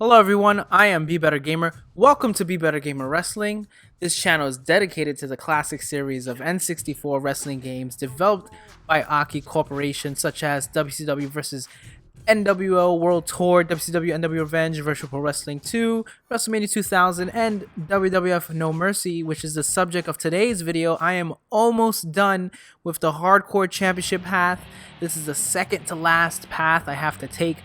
Hello everyone, I am Be Better Gamer. Welcome to Be Better Gamer Wrestling. This channel is dedicated to the classic series of N64 wrestling games developed by Aki Corporation, such as WCW vs. NWO World Tour, WCW NW Revenge, Virtual Pro Wrestling 2, WrestleMania 2000, and WWF No Mercy, which is the subject of today's video. I am almost done with the Hardcore Championship path. This is the second to last path I have to take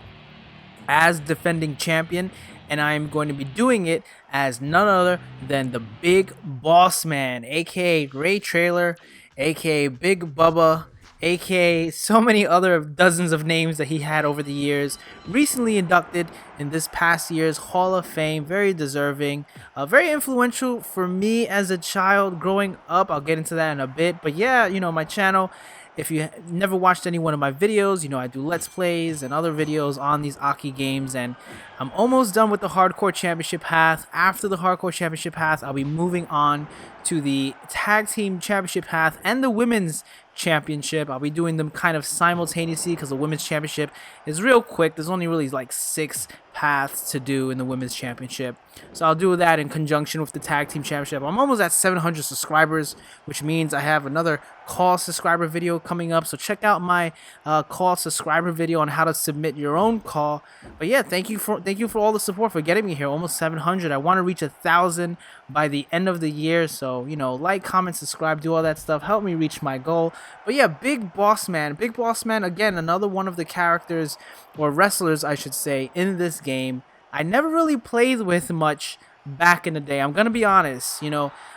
as defending champion, and I am going to be doing it as none other than the Big Boss Man, aka Ray Trailer, aka Big Bubba, aka so many other dozens of names that he had over the years. Recently inducted in this past year's Hall of Fame, very deserving, very influential for me as a child growing up. I'll get into that in a bit, but yeah, my channel, if you never watched any one of my videos, I do Let's Plays and other videos on these Aki games, and I'm almost done with the Hardcore Championship path. After the Hardcore Championship path, I'll be moving on to the Tag Team Championship path and the Women's Championship. I'll be doing them kind of simultaneously because the Women's Championship is real quick. There's only really like 6 paths to do in the Women's Championship. So I'll do that in conjunction with the Tag Team Championship. I'm almost at 700 subscribers, which means I have another call subscriber video coming up. So check out my call subscriber video on how to submit your own call. But yeah, thank you for all the support for getting me here. Almost 700. I want to reach 1,000 by the end of the year. So like, comment, subscribe, do all that stuff. Help me reach my goal. But yeah, Big Boss Man. Big Boss Man, again, another one of the characters, or wrestlers I should say, in this game I never really played with much back in the day. I'm gonna be honest,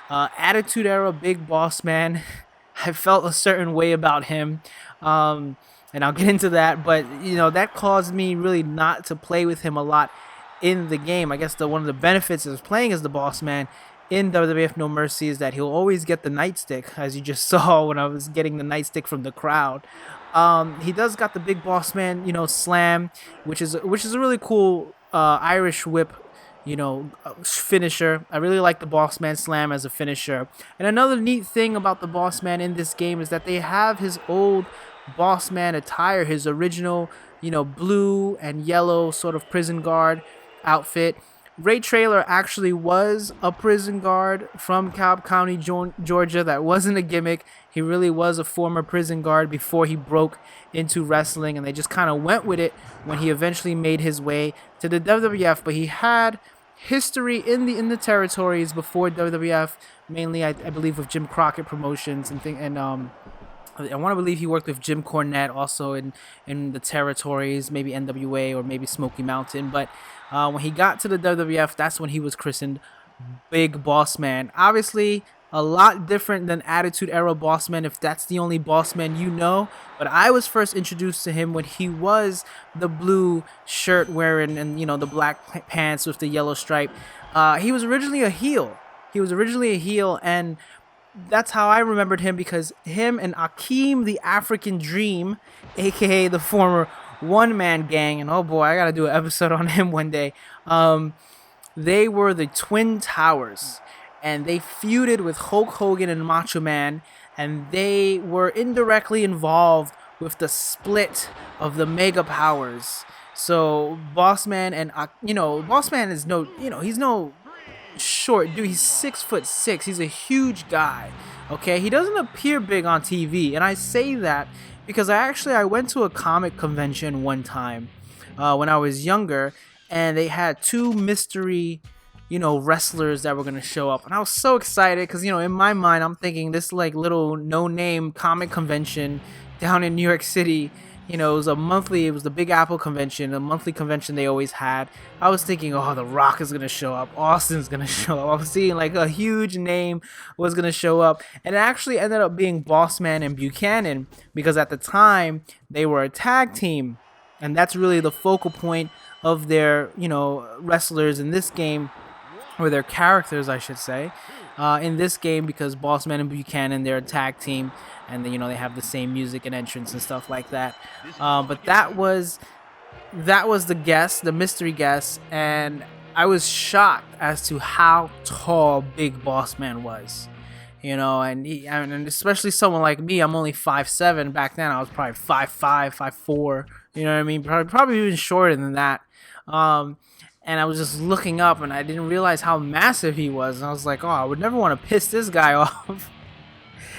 Attitude Era Big Boss Man, I felt a certain way about him, and I'll get into that, but that caused me really not to play with him a lot in the game. I guess one of the benefits of playing as the Boss Man in WWF No Mercy is that he'll always get the nightstick, as you just saw when I was getting the nightstick from the crowd. He does got the Big Boss Man, slam, which is a really cool Irish whip, finisher. I really like the Boss Man slam as a finisher. And another neat thing about the Boss Man in this game is that they have his old Boss Man attire, his original, blue and yellow sort of prison guard outfit. Ray Trailer actually was a prison guard from Cobb County, Georgia. That wasn't a gimmick. He really was a former prison guard before he broke into wrestling, and they just kind of went with it when he eventually made his way to the WWF. But he had history in the territories before WWF, mainly I believe with Jim Crockett Promotions and I want to believe he worked with Jim Cornette also in the territories, maybe NWA or maybe Smoky Mountain. But when he got to the WWF, that's when he was christened Big Boss Man. Obviously, a lot different than Attitude Era Boss Man, if that's the only Boss Man you know. But I was first introduced to him when he was the blue shirt wearing and the black pants with the yellow stripe. He was originally a heel. And that's how I remembered him, because him and Akeem the African Dream, aka the former one-man gang, and oh boy, I gotta do an episode on him one day. They were the Twin Towers, and they feuded with Hulk Hogan and Macho Man, and they were indirectly involved with the split of the Mega Powers. So Boss Man and Boss Man is he's no short dude. He's 6'6". He's a huge guy. Okay, he doesn't appear big on TV, and I say that because I went to a comic convention one time when I was younger, and they had 2 mystery wrestlers that were gonna show up, and I was so excited because in my mind I'm thinking this like little no-name comic convention down in New York City. It was the Big Apple convention, a monthly convention they always had. I was thinking, oh, The Rock is going to show up. Austin's going to show up. I was seeing like a huge name was going to show up. And it actually ended up being Boss Man and Buchanan, because at the time they were a tag team. And that's really the focal point of their, wrestlers in this game, or their characters, I should say, in this game, because Boss Man and Buchanan, they're a tag team, and they have the same music and entrance and stuff like that. But that was the mystery guest, and I was shocked as to how tall Big Boss Man was. And especially someone like me, I'm only 5'7". Back then, I was probably 5'5", 5'4". You know what I mean? Probably even shorter than that. and I was just looking up, and I didn't realize how massive he was. And I was like, oh, I would never want to piss this guy off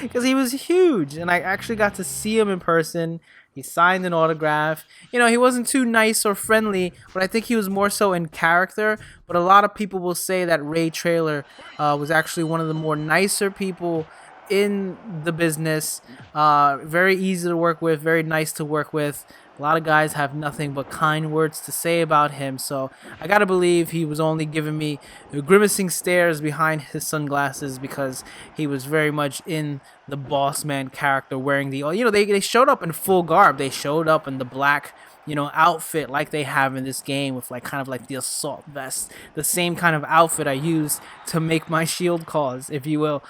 because he was huge. And I actually got to see him in person. He signed an autograph. You know, he wasn't too nice or friendly, but I think he was more so in character. But a lot of people will say that Ray Traylor was actually one of the more nicer people in the business. Very easy to work with, very nice to work with. A lot of guys have nothing but kind words to say about him, so I gotta believe he was only giving me grimacing stares behind his sunglasses because he was very much in the boss man character, wearing the, you know, they showed up in full garb. They showed up in the black, you know, outfit like they have in this game, with like kind of like the assault vest, the same kind of outfit I use to make my shield calls, if you will.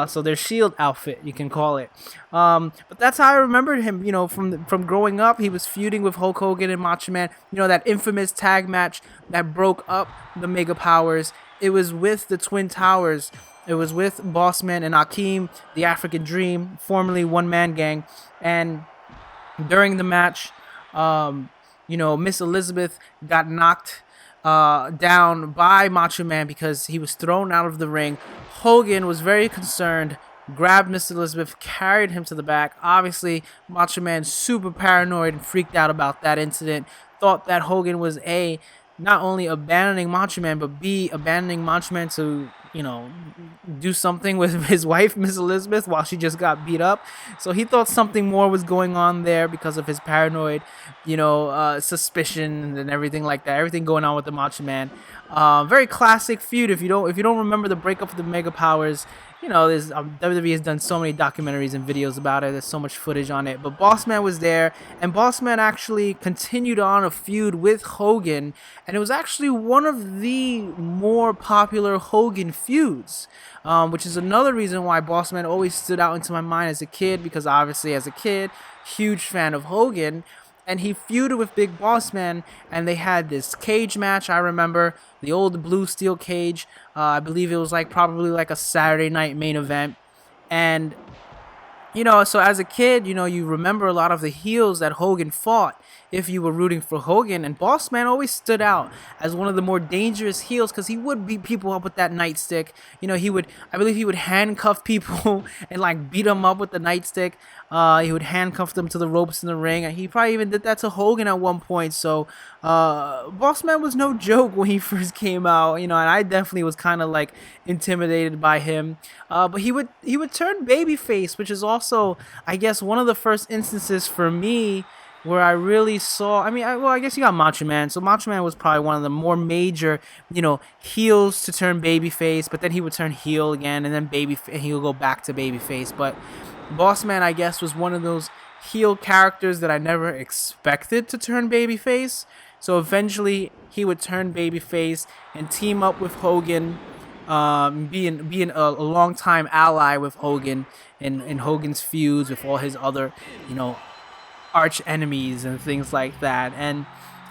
So their shield outfit, you can call it. But that's how I remembered him. You know, from growing up, he was feuding with Hulk Hogan and Macho Man. You know, that infamous tag match that broke up the Mega Powers. It was with the Twin Towers. It was with Boss Man and Akeem, the African Dream, formerly One Man Gang, and during the match, you know, Miss Elizabeth got knocked down by Macho Man because he was thrown out of the ring. Hogan was very concerned, grabbed Miss Elizabeth, carried him to the back. Obviously, Macho Man super paranoid and freaked out about that incident. Thought that Hogan was not only abandoning Macho Man, but B, abandoning Macho Man to, you know, do something with his wife, Miss Elizabeth, while she just got beat up. So he thought something more was going on there because of his paranoid, you know, suspicion and everything like that. Everything going on with the Macho Man. Very classic feud. If you don't remember the breakup of the Mega Powers, you know, there's WWE has done so many documentaries and videos about it. There's so much footage on it. But Boss Man was there, and Boss Man actually continued on a feud with Hogan, and it was actually one of the more popular Hogan feuds, which is another reason why Boss Man always stood out into my mind as a kid, because obviously as a kid, huge fan of Hogan. And he feuded with Big Boss Man, and they had this cage match. I remember the old blue steel cage. I believe it was like probably like a Saturday night main event. And, you know, so as a kid, you know, you remember a lot of the heels that Hogan fought if you were rooting for Hogan. And Boss Man always stood out as one of the more dangerous heels because he would beat people up with that nightstick. You know, I believe he would handcuff people and like beat them up with the nightstick. He would handcuff them to the ropes in the ring, and he probably even did that to Hogan at one point. So, Boss Man was no joke when he first came out, you know, and I definitely was kind of like intimidated by him. But he would turn babyface, which is also, I guess, one of the first instances for me where I really saw. I mean, I guess you got Macho Man. So Macho Man was probably one of the more major, you know, heels to turn babyface, but then he would turn heel again, and then and he would go back to babyface. But Boss Man, I guess, was one of those heel characters that I never expected to turn babyface. So eventually, he would turn babyface and team up with Hogan, being a longtime ally with Hogan in Hogan's feuds with all his other, you know, arch enemies and things like that. And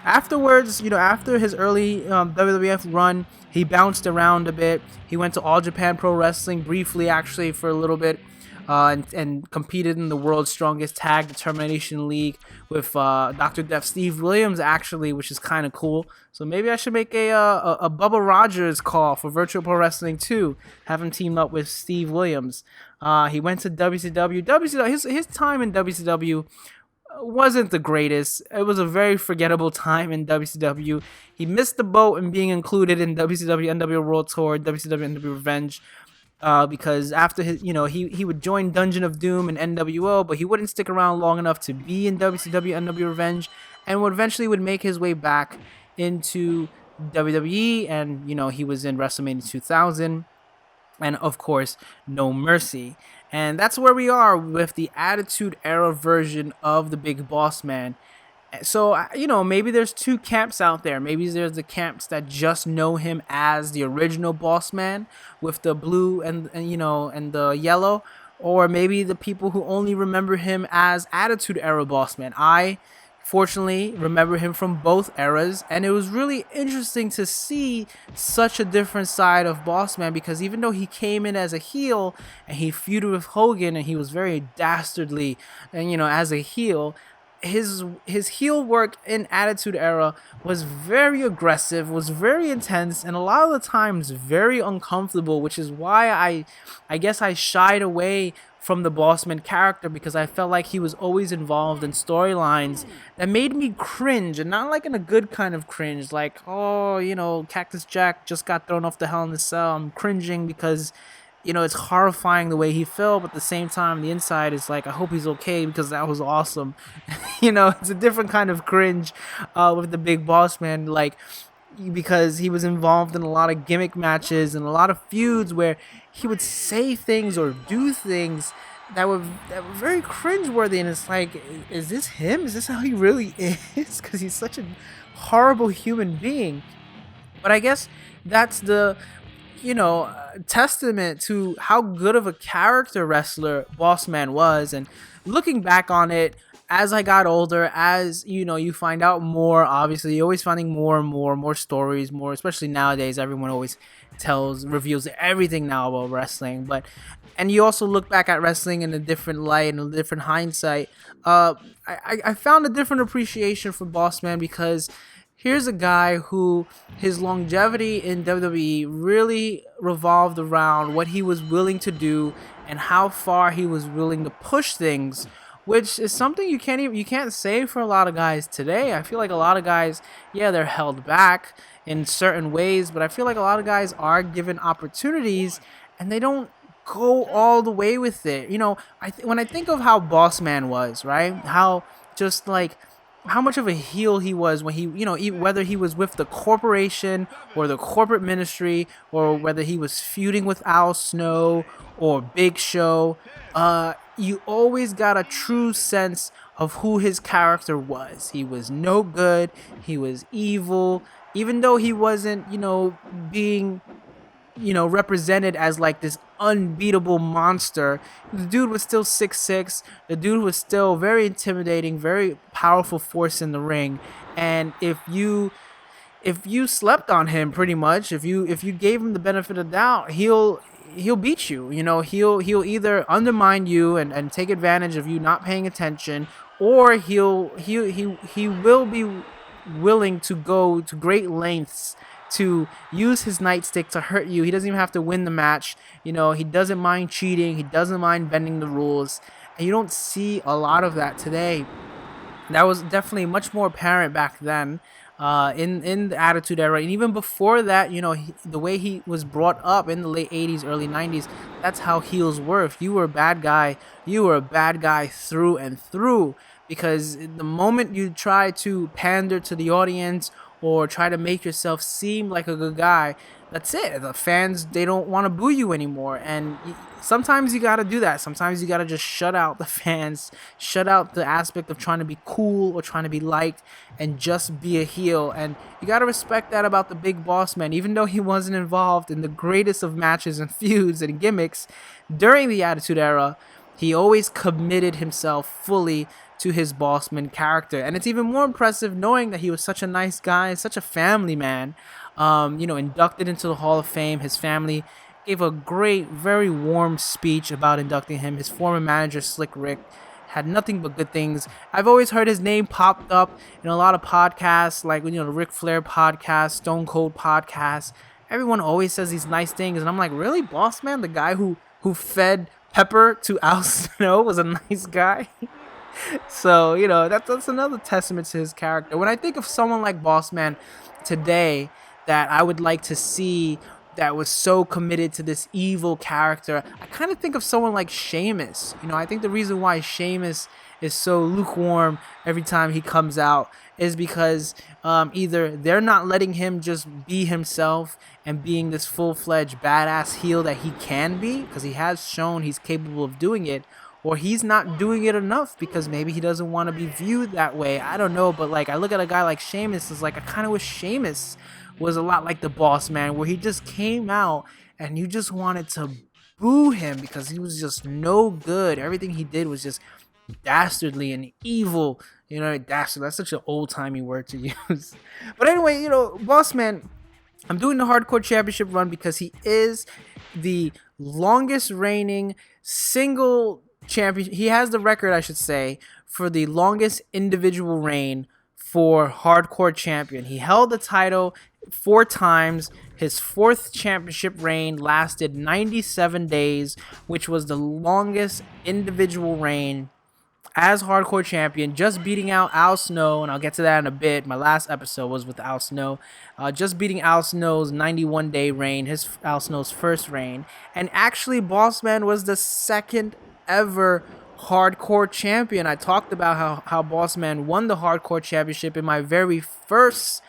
afterwards, you know, after his early WWF run, he bounced around a bit. He went to All Japan Pro Wrestling briefly, actually, for a little bit. And competed in the World's Strongest Tag Determination League with Dr. Death Steve Williams, actually, which is kind of cool. So maybe I should make a Bubba Rogers call for Virtual Pro Wrestling 2, have him team up with Steve Williams. He went to WCW. His time in WCW wasn't the greatest. It was a very forgettable time in WCW. He missed the boat in being included in WCW NWO World Tour, WCW NWO Revenge. Because after his, you know, he would join Dungeon of Doom and NWO, but he wouldn't stick around long enough to be in WCW NWO Revenge, and would eventually make his way back into WWE, and, you know, he was in WrestleMania 2000, and of course, No Mercy. And that's where we are with the Attitude Era version of the Big Boss Man. So, you know, maybe there's two camps out there. Maybe there's the camps that just know him as the original Boss Man with the blue and you know, and the yellow, or maybe the people who only remember him as Attitude Era Boss Man. I fortunately remember him from both eras, and it was really interesting to see such a different side of Boss Man, because even though he came in as a heel and he feuded with Hogan and he was very dastardly and, you know, as a heel, his heel work in Attitude Era was very aggressive, was very intense, and a lot of the times very uncomfortable, which is why I guess I shied away from the Bossman character, because I felt like he was always involved in storylines that made me cringe, and not like in a good kind of cringe, like, oh, Cactus Jack just got thrown off the Hell in a Cell. I'm cringing because it's horrifying the way he fell, but at the same time, the inside is like, I hope he's okay because that was awesome. It's a different kind of cringe with the Big Boss Man, like, because he was involved in a lot of gimmick matches and a lot of feuds where he would say things or do things that were very cringeworthy, and it's like, is this him? Is this how he really is? Because he's such a horrible human being. But I guess that's the testament to how good of a character wrestler Boss Man was. And looking back on it, as I got older, as you find out more, obviously you're always finding more and more stories, more, especially nowadays, everyone always reveals everything now about wrestling. And you also look back at wrestling in a different light and a different hindsight. I found a different appreciation for Boss Man, because here's a guy who his longevity in WWE really revolved around what he was willing to do and how far he was willing to push things, which is something you can't say for a lot of guys today. I feel like a lot of guys, yeah, they're held back in certain ways, but I feel like a lot of guys are given opportunities and they don't go all the way with it. When I think of how Boss Man was, right? How much of a heel he was when whether he was with the corporation or the corporate ministry, or whether he was feuding with Al Snow or Big Show, you always got a true sense of who his character was. He was no good. He was evil. Even though he wasn't, being represented as like this unbeatable monster, the dude was still 6'6". The dude was still very intimidating, very powerful force in the ring. And if you slept on him, pretty much, if you gave him the benefit of the doubt, he'll beat you. He'll either undermine you and take advantage of you not paying attention, or he will be willing to go to great lengths to use his nightstick to hurt you. He doesn't even have to win the match. He doesn't mind cheating. He doesn't mind bending the rules. And you don't see a lot of that today. That was definitely much more apparent back then, in the Attitude Era. And even before that, the way he was brought up in the late 80s, early 90s, that's how heels were. If you were a bad guy, you were a bad guy through and through. Because the moment you try to pander to the audience or try to make yourself seem like a good guy, that's it. The fans, they don't want to boo you anymore. And sometimes you got to do that. Sometimes you got to just shut out the fans, shut out the aspect of trying to be cool or trying to be liked, and just be a heel. And you got to respect that about the Big Boss Man. Even though he wasn't involved in the greatest of matches and feuds and gimmicks during the Attitude Era, he always committed himself fully to his Bossman character. And it's even more impressive knowing that he was such a nice guy, such a family man, inducted into the Hall of Fame. His family gave a great, very warm speech about inducting him. His former manager, Slick Rick, had nothing but good things. I've always heard his name popped up in a lot of podcasts, like the Ric Flair podcast, Stone Cold podcast. Everyone always says these nice things, and I'm like, really? Boss Man, the guy who fed Pepper to Al Snow, was a nice guy? So, that's another testament to his character. When I think of someone like Boss Man today that I would like to see that was so committed to this evil character, I kind of think of someone like Sheamus. I think the reason why Sheamus is so lukewarm every time he comes out is because either they're not letting him just be himself and being this full-fledged badass heel that he can be, because he has shown he's capable of doing it, or he's not doing it enough because maybe he doesn't want to be viewed that way. I don't know, but I look at a guy like Sheamus, it's like I kind of wish Sheamus was a lot like the Boss Man, where he just came out and you just wanted to boo him because he was just no good. Everything he did was just dastardly and evil. Dastardly, that's such an old-timey word to use. But anyway, Boss Man, I'm doing the Hardcore Championship run because he is the longest reigning single champion. He has the record, I should say, for the longest individual reign for Hardcore Champion. He held the title 4 times. His 4th championship reign lasted 97 days, which was the longest individual reign as Hardcore Champion, just beating out Al Snow, and I'll get to that in a bit. My last episode was with Al Snow. Just beating Al Snow's 91-day reign, Al Snow's first reign. And actually, Boss Man was the 2nd ever Hardcore Champion. I talked about how Boss Man won the Hardcore Championship in my very first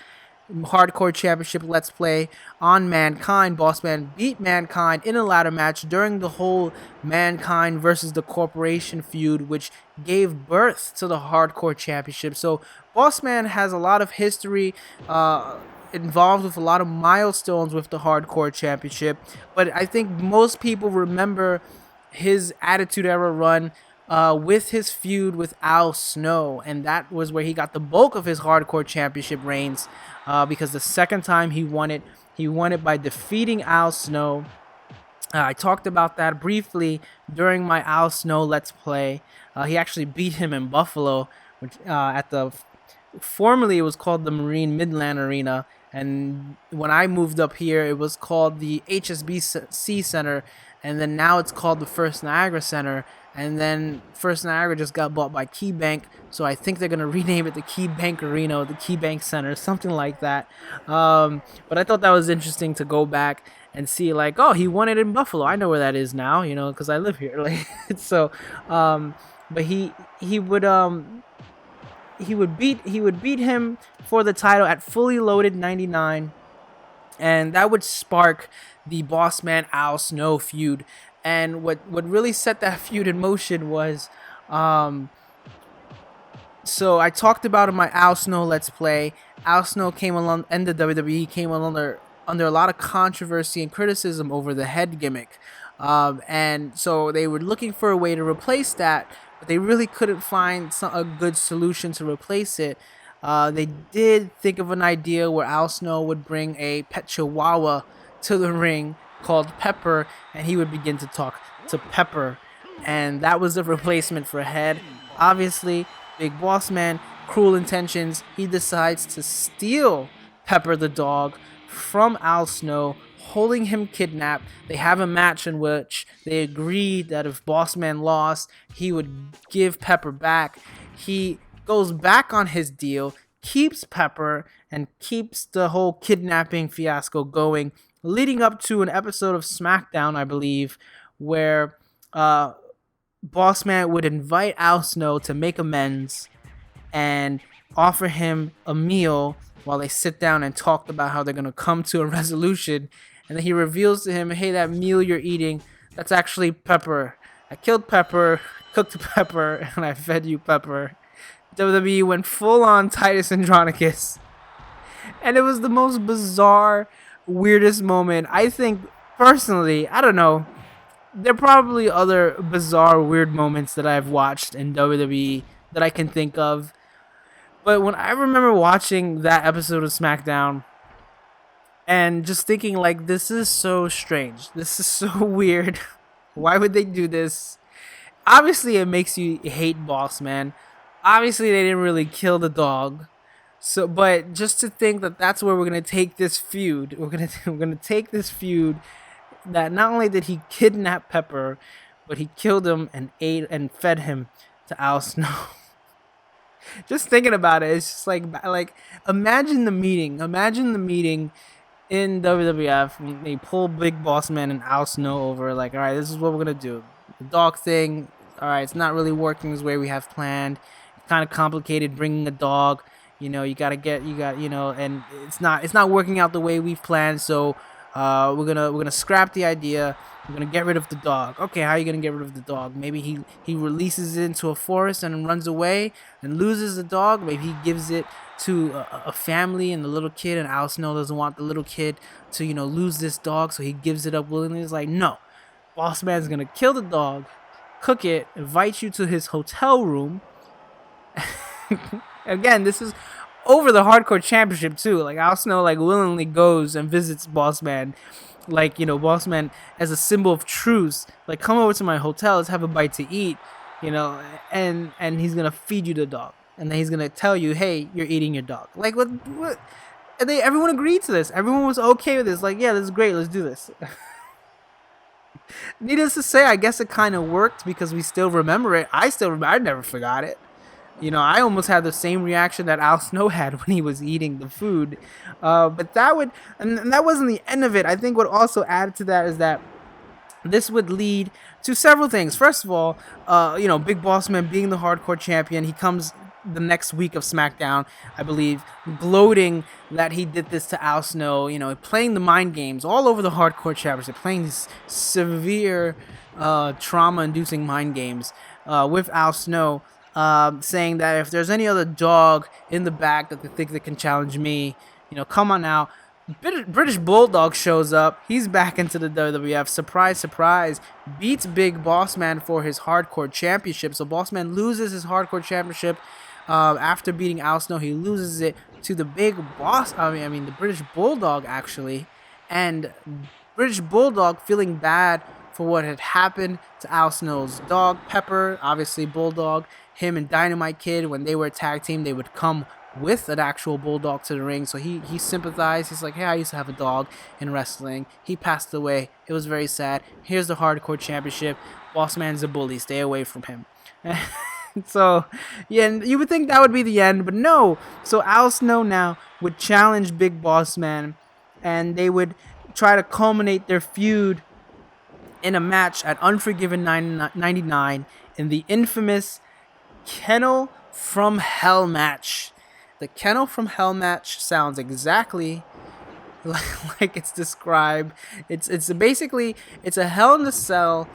Hardcore Championship Let's Play on Mankind. Boss Man beat Mankind in a ladder match during the whole Mankind versus the Corporation feud, which gave birth to the Hardcore Championship. So Boss Man has a lot of history involved with a lot of milestones with the Hardcore Championship, but I think most people remember his Attitude Era run with his feud with Al Snow, and that was where he got the bulk of his Hardcore Championship reigns, because the second time he won it by defeating Al Snow. I talked about that briefly during my Al Snow Let's Play. He actually beat him in Buffalo, which formerly it was called the Marine Midland Arena, and when I moved up here, it was called the HSBC Center, and then now it's called the First Niagara Center. And then First Niagara just got bought by KeyBank, so I think they're going to rename it the KeyBank Arena or the KeyBank Center, something like that. But I thought that was interesting to go back and see, like, oh, he won it in Buffalo. I know where that is now, because I live here. Like, so, but he would beat him for the title at Fully Loaded 99, and that would spark the Boss Man Al Snow feud. And what really set that feud in motion was, so I talked about in my Al Snow Let's Play. Al Snow came along, and the WWE came under a lot of controversy and criticism over the head gimmick. And so they were looking for a way to replace that, but they really couldn't find a good solution to replace it. They did think of an idea where Al Snow would bring a pet chihuahua to the ring called Pepper, and he would begin to talk to Pepper, and that was the replacement for Head. Obviously, Big Boss Man, cruel intentions, he decides to steal Pepper the dog from Al Snow, holding him kidnapped. They have a match in which they agree that if Boss Man lost, he would give Pepper back. He goes back on his deal, keeps Pepper, and keeps the whole kidnapping fiasco going, leading up to an episode of SmackDown, I believe, where Boss Man would invite Al Snow to make amends and offer him a meal while they sit down and talk about how they're going to come to a resolution. And then he reveals to him, hey, that meal you're eating, that's actually Pepper. I killed Pepper, cooked Pepper, and I fed you Pepper. WWE went full on Titus Andronicus. And it was the most bizarre, weirdest moment. I think, personally, I don't know, there are probably other bizarre, weird moments that I've watched in WWE that I can think of. But when I remember watching that episode of SmackDown and just thinking, like, this is so strange. This is so weird. Why would they do this? Obviously, it makes you hate Boss Man. Obviously, they didn't really kill the dog. So, but just to think that that's where we're gonna take this feud. We're gonna take this feud that not only did he kidnap Pepper, but he killed him and ate and fed him to Al Snow. Just thinking about it, it's just like imagine the meeting. Imagine the meeting in WWF when they pull Big Boss Man and Al Snow over. Like, all right, this is what we're gonna do. The dog thing. All right, it's not really working the way we have planned. It's kind of complicated bringing a dog. And it's not working out the way we've planned. So we're gonna scrap the idea. We're gonna get rid of the dog. Okay, how are you gonna get rid of the dog? Maybe he releases it into a forest and runs away and loses the dog. Maybe he gives it to a family and the little kid, and Al Snow doesn't want the little kid to lose this dog, so he gives it up willingly. It's like, no, Boss Man's gonna kill the dog, cook it, invite you to his hotel room. Again, this is over the Hardcore Championship too. Like, Al Snow willingly goes and visits Boss Man. Boss Man as a symbol of truce. Like, come over to my hotel, let's have a bite to eat. you know, and he's gonna feed you the dog, and then he's gonna tell you, hey, you're eating your dog. Like what? And everyone agreed to this. Everyone was okay with this. Like, yeah, this is great. Let's do this. Needless to say, I guess it kind of worked because we still remember it. I still remember. I never forgot it. You know, I almost had the same reaction that Al Snow had when he was eating the food. But and that wasn't the end of it. I think what also added to that is that this would lead to several things. First of all, you know, Big Boss Man being the hardcore champion, he comes the next week of SmackDown, I believe, gloating that he did this to Al Snow, you know, playing the mind games all over the hardcore championship, playing these severe trauma-inducing mind games with Al Snow, saying that if there's any other dog in the back that they think they can challenge me, you know, come on out. British Bulldog shows up. He's back into the WWF. Surprise, surprise. Beats Big Boss Man for his hardcore championship. So Boss Man loses his hardcore championship after beating Al Snow. He loses it to the Big Boss. I mean, the British Bulldog actually, and British Bulldog feeling bad for what had happened to Al Snow's dog Pepper. Obviously, Bulldog. Him and Dynamite Kid, when they were a tag team, they would come with an actual bulldog to the ring, so he sympathized. He's like, hey, I used to have a dog in wrestling. He passed away. It was very sad. Here's the hardcore championship. Boss Man's a bully. Stay away from him. So, yeah, and you would think that would be the end, but no. So Al Snow now would challenge Big Boss Man, and they would try to culminate their feud in a match at Unforgiven 99 in the infamous Kennel From Hell match. The Kennel From Hell match sounds exactly like it's described. It's basically it's a Hell in a Cell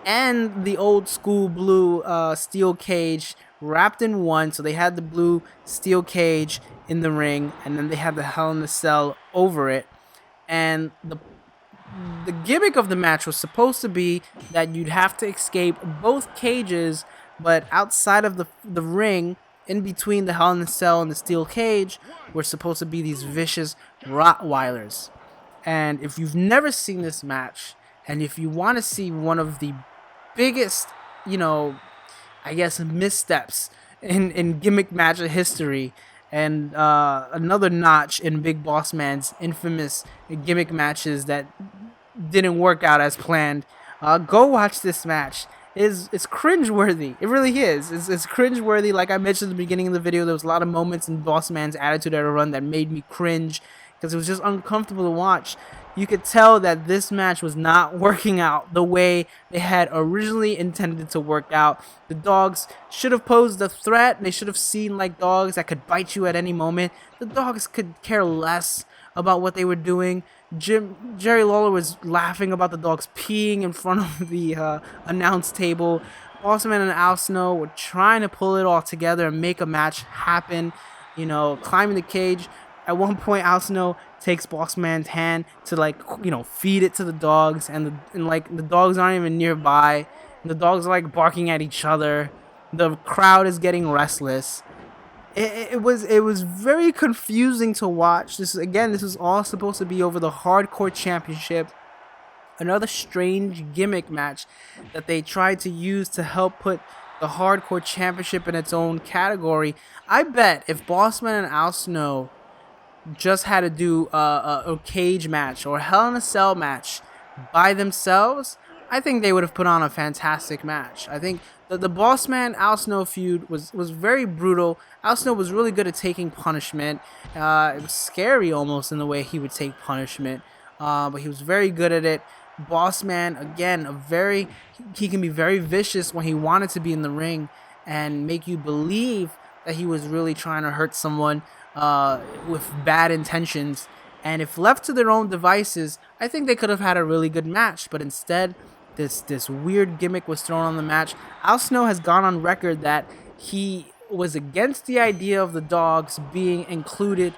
and the old school blue steel cage wrapped in one. So they had the blue steel cage in the ring, and then they had the Hell in a Cell over it. And the gimmick of the match was supposed to be that you'd have to escape both cages, but outside of the ring, in between the Hell in a Cell and the steel cage, were supposed to be these vicious Rottweilers. And if you've never seen this match, and if you want to see one of the biggest, you know, I guess missteps in gimmick match history, and another notch in Big Boss Man's infamous gimmick matches that didn't work out as planned, go watch this match. It's cringeworthy. It really is. It's cringeworthy. Like I mentioned at the beginning of the video, there was a lot of moments in Boss Man's Attitude Era run that made me cringe because it was just uncomfortable to watch. You could tell that this match was not working out the way they had originally intended to work out. The dogs should have posed a threat. They should have seemed like dogs that could bite you at any moment. The dogs could care less about what they were doing. Jerry Lawler was laughing about the dogs peeing in front of the announce table. Boss Man and Al Snow were trying to pull it all together and make a match happen. You know, climbing the cage. At one point, Al Snow takes Boss Man's hand to, like, you know, feed it to the dogs, and the dogs aren't even nearby. And the dogs are like barking at each other. The crowd is getting restless. It was very confusing to watch. This was all supposed to be over the Hardcore Championship. Another strange gimmick match that they tried to use to help put the Hardcore Championship in its own category. I bet if Boss Man and Al Snow just had to do a cage match or a Hell in a Cell match by themselves, I think they would have put on a fantastic match. I think the Boss Man Al Snow feud was very brutal. Al Snow was really good at taking punishment. It was scary almost in the way he would take punishment, but he was very good at it. Boss Man, again, he can be very vicious when he wanted to be in the ring and make you believe that he was really trying to hurt someone with bad intentions. And if left to their own devices, I think they could have had a really good match. But instead, this weird gimmick was thrown on the match. Al Snow has gone on record that he was against the idea of the dogs being included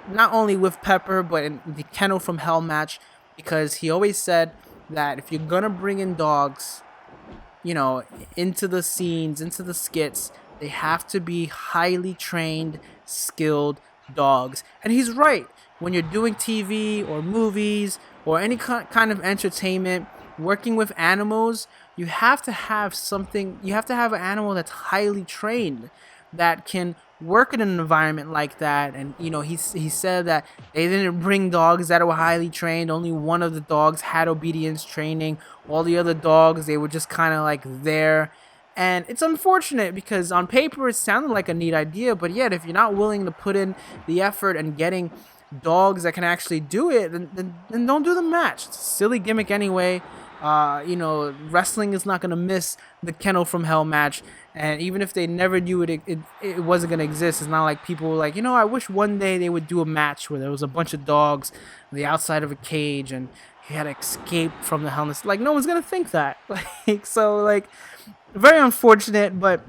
not only with Pepper, but in the Kennel From Hell match, because he always said that if you're gonna bring in dogs, you know, into the scenes, into the skits, they have to be highly trained, skilled dogs. And he's right. When you're doing TV or movies or any kind of entertainment working with animals, you have to have something. You have to have an animal that's highly trained, that can work in an environment like that. And he said that they didn't bring dogs that were highly trained. Only one of the dogs had obedience training. All the other dogs, they were just kind of like there. And it's unfortunate because on paper it sounded like a neat idea, but yet if you're not willing to put in the effort and getting dogs that can actually do it, then don't do the match. It's a silly gimmick anyway. Wrestling is not going to miss the Kennel from Hell match. And even if they never do it, it wasn't going to exist. It's not like people were like, I wish one day they would do a match where there was a bunch of dogs on the outside of a cage and he had to escape from the Hell in a Cell. Like, no one's going to think that. Very unfortunate. But,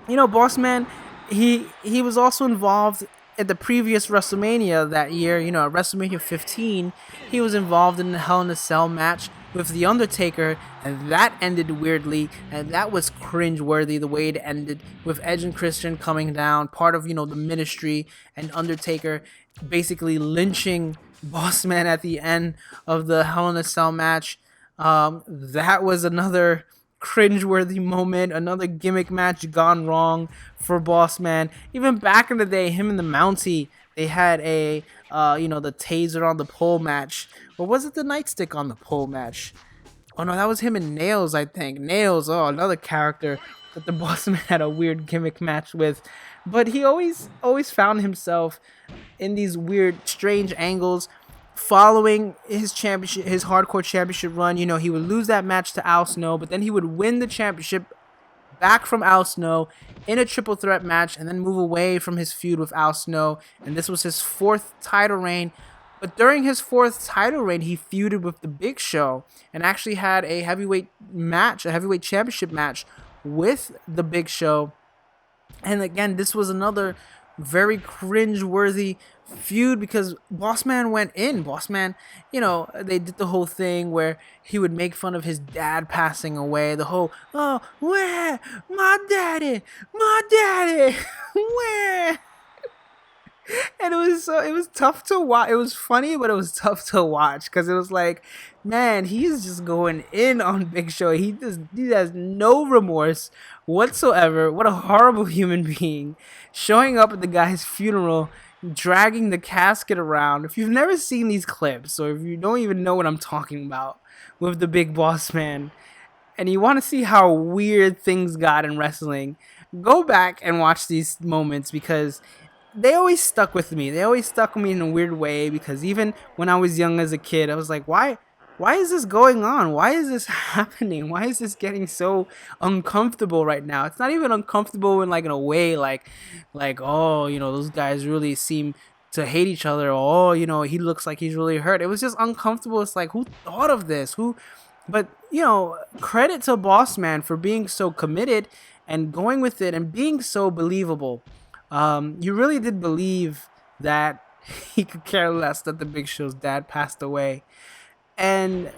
Boss Man, he was also involved at the previous WrestleMania that year, at WrestleMania 15, he was involved in the Hell in a Cell match with The Undertaker, and that ended weirdly, and that was cringe-worthy the way it ended, with Edge and Christian coming down, part of, the Ministry, and Undertaker basically lynching Boss Man at the end of the Hell in a Cell match. That was another cringe-worthy moment, another gimmick match gone wrong for Boss Man. Even back in the day, him and the Mountie, they had a the taser on the pole match. Or was it the nightstick on the pole match? Oh no, that was him and Nails, I think. Nails, another character that the Boss Man had a weird gimmick match with. But he always found himself in these weird, strange angles. Following his hardcore championship run, he would lose that match to Al Snow, but then he would win the championship back from Al Snow in a triple threat match, and then move away from his feud with Al Snow. And this was his 4th title reign. But during his 4th title reign, he feuded with the Big Show and actually had a heavyweight championship match with the Big Show. And again, this was another very cringe-worthy feud because Boss Man went in. Boss Man, they did the whole thing where he would make fun of his dad passing away. The whole, where? My daddy, where? And it was tough to watch. It was funny, but it was tough to watch because it was like, man, he's just going in on Big Show. He has no remorse whatsoever. What a horrible human being. Showing up at the guy's funeral, dragging the casket around. If you've never seen these clips, or if you don't even know what I'm talking about with the Big Boss Man, and you want to see how weird things got in wrestling, go back and watch these moments because they always stuck with me. They always stuck with me in a weird way because even when I was young as a kid, I was like, why is this going on? Why is this happening? Why is this getting so uncomfortable right now? It's not even uncomfortable in a way like those guys really seem to hate each other, or he looks like he's really hurt. It was just uncomfortable. It's like, who thought of this? But credit to Boss Man for being so committed and going with it and being so believable. You really did believe that he could care less that the Big Show's dad passed away. And,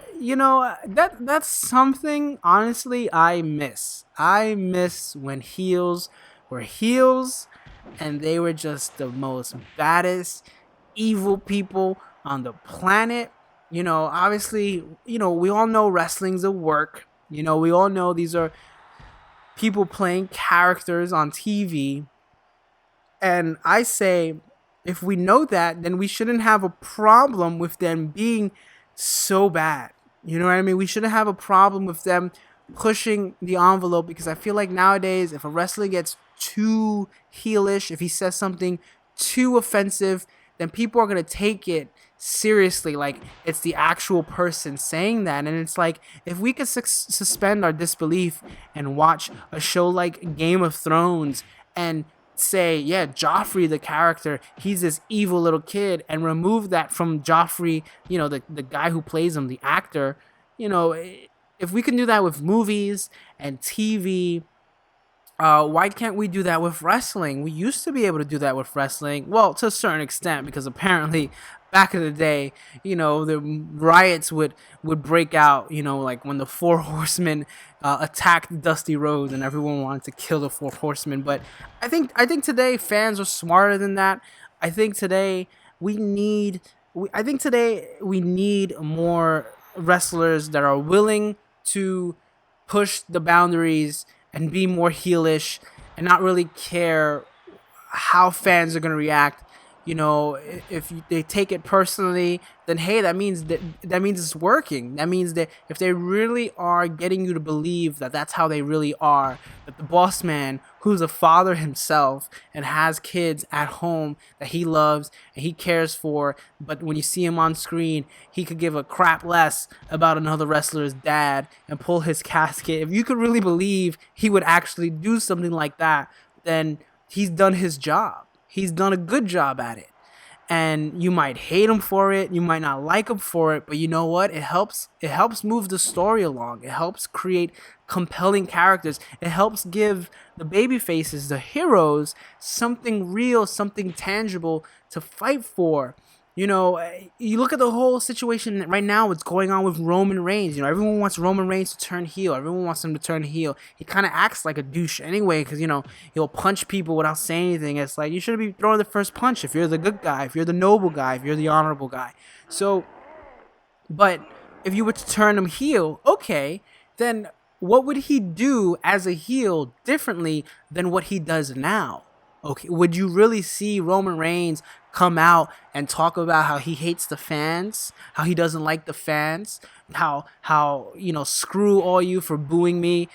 that's something, honestly, I miss. I miss when heels were heels and they were just the most baddest, evil people on the planet. Obviously, we all know wrestling's a work. We all know these are people playing characters on TV. And I say, if we know that, then we shouldn't have a problem with them being so bad. You know what I mean? We shouldn't have a problem with them pushing the envelope, because I feel like nowadays, if a wrestler gets too heelish, if he says something too offensive, then people are going to take it seriously, like it's the actual person saying that. And it's like, if we could suspend our disbelief and watch a show like Game of Thrones and say, yeah, Joffrey, the character, he's this evil little kid, and remove that from Joffrey, the guy who plays him, the actor, if we can do that with movies and TV, why can't we do that with wrestling? We used to be able to do that with wrestling, well, to a certain extent, because apparently back in the day, the riots would break out, like when the Four Horsemen attacked Dusty Rhodes and everyone wanted to kill the Four Horsemen. But I think today fans are smarter than that. I think today we need more wrestlers that are willing to push the boundaries and be more heelish and not really care how fans are going to react. You know, if they take it personally, then hey, that means it's working. That means that if they really are getting you to believe that that's how they really are, that the boss man, who's a father himself and has kids at home that he loves and he cares for, but when you see him on screen, he could give a crap less about another wrestler's dad and pull his casket. If you could really believe he would actually do something like that, then he's done his job. He's done a good job at it. And you might hate him for it, you might not like him for it, but you know what? It helps move the story along. It helps create compelling characters. It helps give the baby faces, the heroes, something real, something tangible to fight for. You know, you look at the whole situation right now, what's going on with Roman Reigns. You know, everyone wants Roman Reigns to turn heel. Everyone wants him to turn heel. He kind of acts like a douche anyway because, you know, he'll punch people without saying anything. It's like, you shouldn't be throwing the first punch if you're the good guy, if you're the noble guy, if you're the honorable guy. So, but if you were to turn him heel, okay, then what would he do as a heel differently than what he does now? Okay, would you really see Roman Reigns come out and talk about how he hates the fans, how he doesn't like the fans, how you know, screw all you for booing me,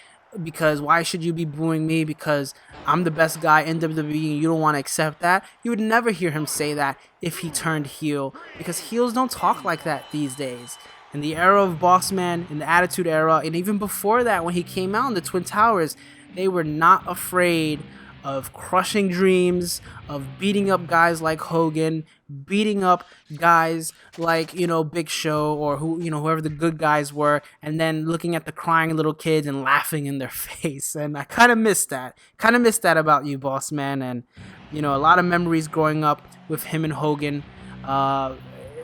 because why should you be booing me because I'm the best guy in WWE and you don't want to accept that? You would never hear him say that if he turned heel, because heels don't talk like that these days. In the era of Boss Man, in the Attitude Era, and even before that when he came out in the Twin Towers, they were not afraid of crushing dreams, of beating up guys like Hogan, beating up guys like, you know, Big Show, or who, you know, whoever the good guys were, and then looking at the crying little kids and laughing in their face. And I kind of miss that. Kind of miss that about you, Boss Man. And, you know, a lot of memories growing up with him and Hogan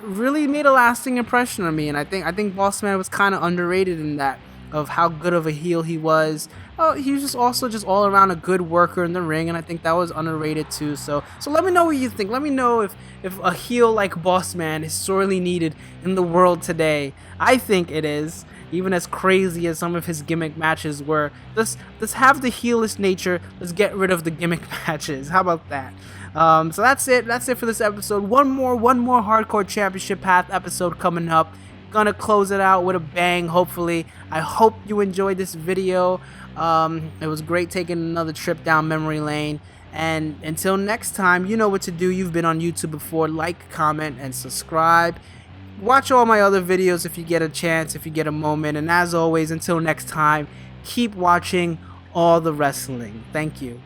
really made a lasting impression on me. And I think Boss Man was kind of underrated in that, of how good of a heel he was. He was just also just all around a good worker in the ring, and I think that was underrated too. So let me know what you think. Let me know if a heel like Boss Man is sorely needed in the world today. I think it is. Even as crazy as some of his gimmick matches were, let's have the heelish nature. Let's get rid of the gimmick matches. How about that? So that's it. That's it for this episode. One more Hardcore Championship Path episode coming up. Gonna close it out with a bang, hopefully. I hope you enjoyed this video. It was great taking another trip down memory lane. And until next time, you know what to do. You've been on YouTube before. Like, comment, and subscribe. Watch all my other videos if you get a chance, if you get a moment. And as always, until next time, keep watching all the wrestling. Thank you.